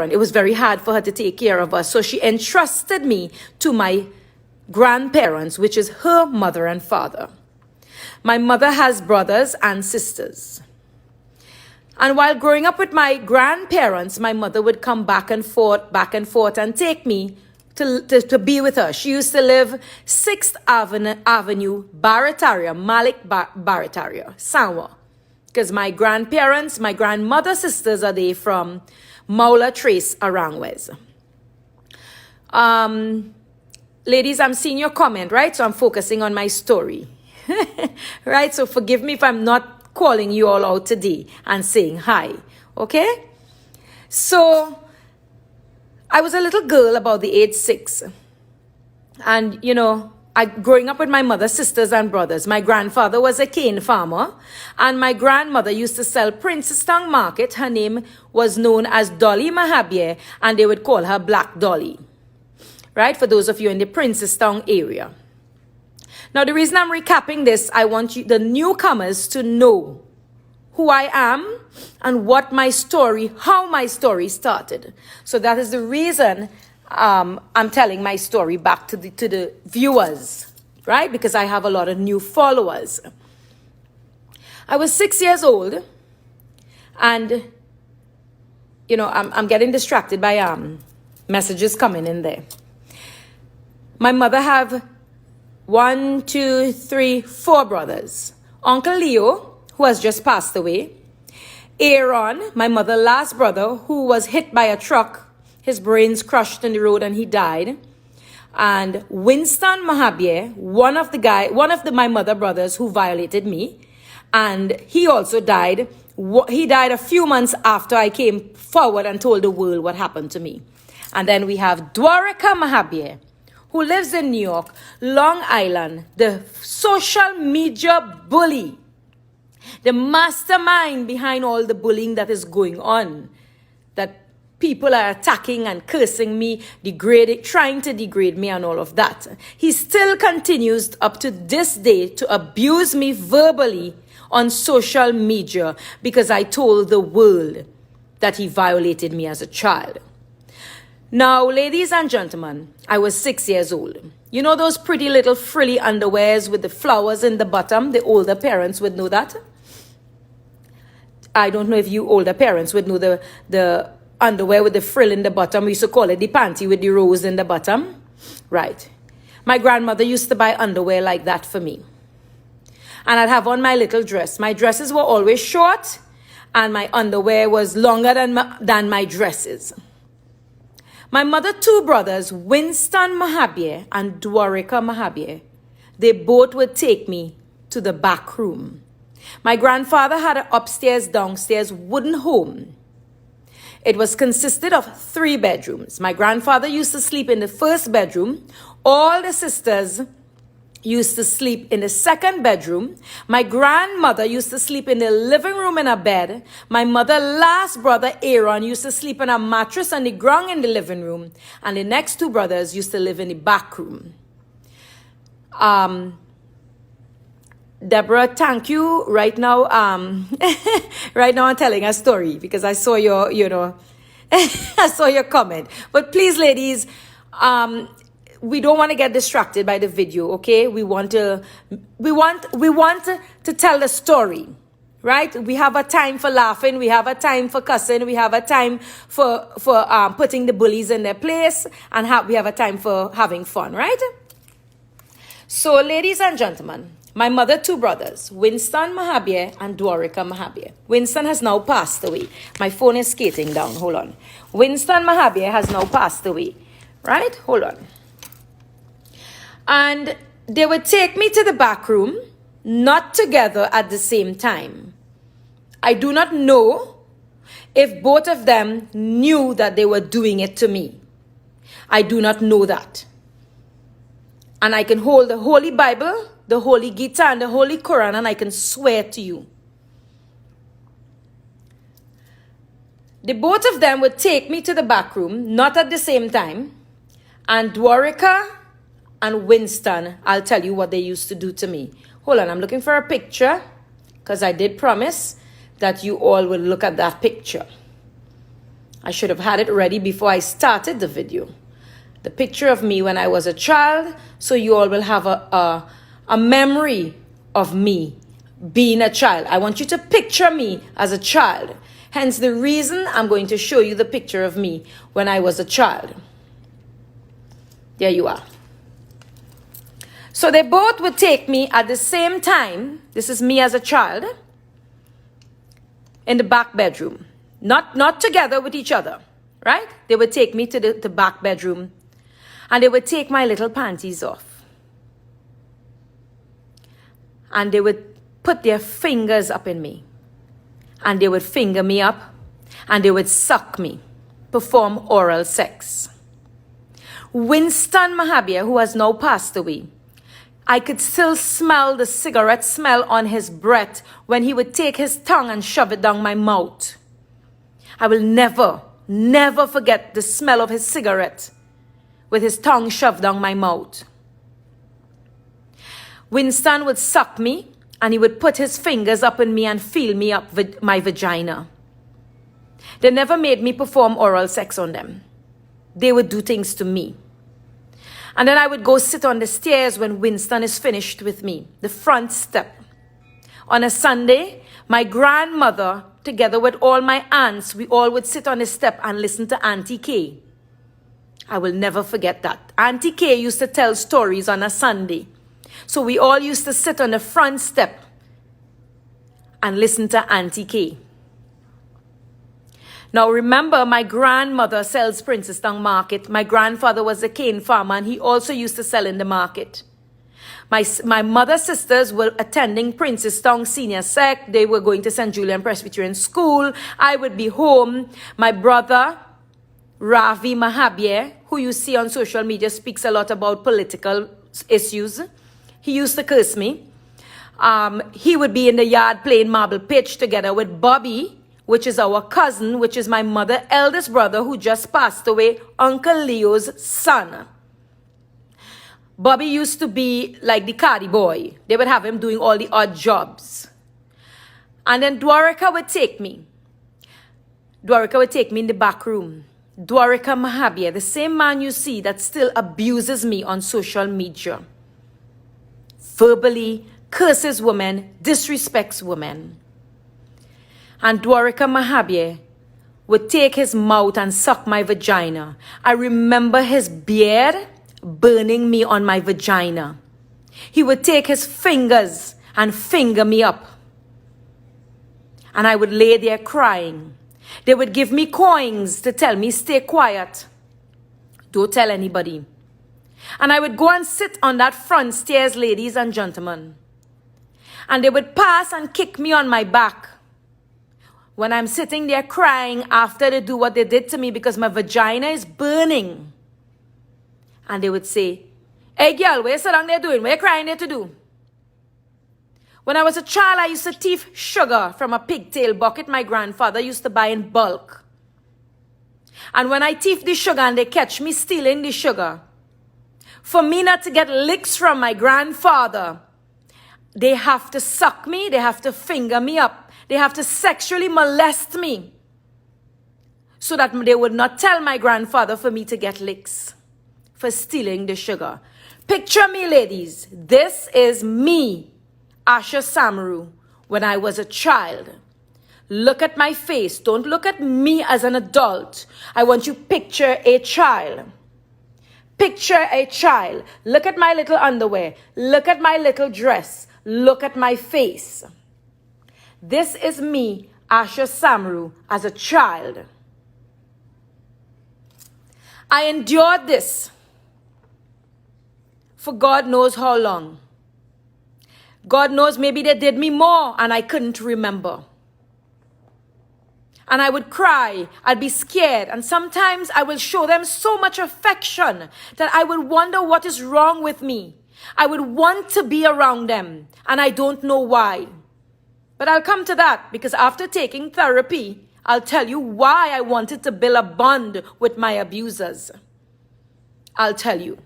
It was very hard for her to take care of us. So she entrusted me to my grandparents, which is her mother and father. My mother has brothers and sisters. And while growing up with my grandparents, my mother would come back and forth, and take me to be with her. She used to live 6th Avenue, Barataria, Malik Barataria, Sanwa. Because my grandparents, my grandmother's sisters are there from Maula Trace, Arangwes. Ladies, I'm seeing your comment, right? So I'm focusing on my story. Right? So forgive me if I'm not calling you all out today and saying hi. Okay? So I was a little girl about the age 6. And, growing up with my mother, sisters, and brothers. My grandfather was a cane farmer, and my grandmother used to sell Princestown Market. Her name was known as Dolly Mahabir, and they would call her Black Dolly. Right? For those of you in the Princestown area. Now, the reason I'm recapping this, I want you, the newcomers, to know who I am and what my story, how my story started. So that is the reason I'm telling my story back to the viewers, right? Because I have a lot of new followers. I was 6 years old, and I'm getting distracted by messages coming in there. My mother have 4 brothers. Uncle Leo, who has just passed away. Aaron, my mother's last brother, who was hit by a truck. His brains crushed in the road and he died. And Winston Mahabir, one of my mother brothers who violated me. And he also died. He died a few months after I came forward and told the world what happened to me. And then we have Dwarika Mahabir, who lives in New York, Long Island, the social media bully, the mastermind behind all the bullying that is going on, that people are attacking and cursing me, trying to degrade me and all of that. He still continues up to this day to abuse me verbally on social media because I told the world that he violated me as a child. Now, ladies and gentlemen, I was 6 years old. You know those pretty little frilly underwears with the flowers in the bottom? The older parents would know that. I don't know if you older parents would know the underwear with the frill in the bottom. We used to call it the panty with the rose in the bottom. Right. My grandmother used to buy underwear like that for me. And I'd have on my little dress. My dresses were always short, and my underwear was longer than my dresses. My mother's 2 brothers, Winston Mahabir and Dwarika Mahabir, they both would take me to the back room. My grandfather had an upstairs, downstairs wooden home. It was consisted of 3 bedrooms. My grandfather used to sleep in the first bedroom. All the sisters used to sleep in the second bedroom. My grandmother used to sleep in the living room in a bed. My mother's last brother, Aaron, used to sleep on a mattress on the ground in the living room. And the next 2 brothers used to live in the back room. Deborah, thank you. Right now, right now I'm telling a story because I saw your, I saw your comment. But please, ladies, we don't want to get distracted by the video, okay? We want to tell the story, right? We have a time for laughing, we have a time for cussing, we have a time for putting the bullies in their place, and we have a time for having fun, right? So, ladies and gentlemen, my mother 2 brothers, Winston Mahabir and Dwarika Mahabir. Winston has now passed away. My phone is skating down. Hold on. Winston Mahabir has now passed away, right? Hold on. And they would take me to the back room, not together at the same time. I do not know if both of them knew that they were doing it to me. I do not know that. And I can hold the Holy Bible, the Holy Gita, and the Holy Quran, and I can swear to you. The both of them would take me to the back room, not at the same time. And Dwarika and Winston, I'll tell you what they used to do to me. Hold on, I'm looking for a picture because I did promise that you all will look at that picture. I should have had it ready before I started the video. The picture of me when I was a child, so you all will have a memory of me being a child. I want you to picture me as a child. Hence the reason I'm going to show you the picture of me when I was a child. There you are. So they both would take me at the same time. This is me as a child in the back bedroom. Not together with each other, right? They would take me to the back bedroom and they would take my little panties off. And they would put their fingers up in me. And they would finger me up and they would suck me, perform oral sex. Winston Mahabir, who has now passed away, I could still smell the cigarette smell on his breath when he would take his tongue and shove it down my mouth. I will never forget the smell of his cigarette with his tongue shoved down my mouth. Winston would suck me and he would put his fingers up in me and feel me up with my vagina. They never made me perform oral sex on them. They would do things to me. And then I would go sit on the stairs when Winston is finished with me, the front step. On a Sunday, my grandmother, together with all my aunts, we all would sit on the step and listen to Auntie Kay. I will never forget that. Auntie Kay used to tell stories on a Sunday. So we all used to sit on the front step and listen to Auntie Kay. Now remember, my grandmother sells Princestown Market. My grandfather was a cane farmer and he also used to sell in the market. My mother's sisters were attending Princestown Senior Sec. They were going to St. Julian Presbyterian School. I would be home. My brother, Ravi Mahabir, who you see on social media, speaks a lot about political issues. He used to curse me. He would be in the yard playing marble pitch together with Bobby, which is our cousin, which is my mother's eldest brother who just passed away, Uncle Leo's son. Bobby used to be like the Cardi boy. They would have him doing all the odd jobs. And then Dwarika would take me. Dwarika would take me in the back room. Dwarika Mahabir, the same man you see that still abuses me on social media. Verbally curses women, disrespects women. And Dwarika Mahabir would take his mouth and suck my vagina. I remember his beard burning me on my vagina. He would take his fingers and finger me up. And I would lay there crying. They would give me coins to tell me, stay quiet. Don't tell anybody. And I would go and sit on that front stairs, ladies and gentlemen. And they would pass and kick me on my back. When I'm sitting there crying after they do what they did to me because my vagina is burning. And they would say, hey girl, what you sit down there doing? What you crying there to do? When I was a child, I used to thief sugar from a pigtail bucket my grandfather used to buy in bulk. And when I thief the sugar and they catch me stealing the sugar, for me not to get licks from my grandfather, they have to suck me, they have to finger me up. They have to sexually molest me so that they would not tell my grandfather for me to get licks for stealing the sugar. Picture me, ladies. This is me, Asha Samaroo, when I was a child. Look at my face. Don't look at me as an adult. I want you to picture a child. Picture a child. Look at my little underwear. Look at my little dress. Look at my face. This is me, Asha Samaroo, as a child. I endured this for God knows how long. God knows maybe they did me more and I couldn't remember. And I would cry, I'd be scared, and sometimes I will show them so much affection that I would wonder what is wrong with me. I would want to be around them, and I don't know why. But I'll come to that because after taking therapy, I'll tell you why I wanted to build a bond with my abusers. I'll tell you.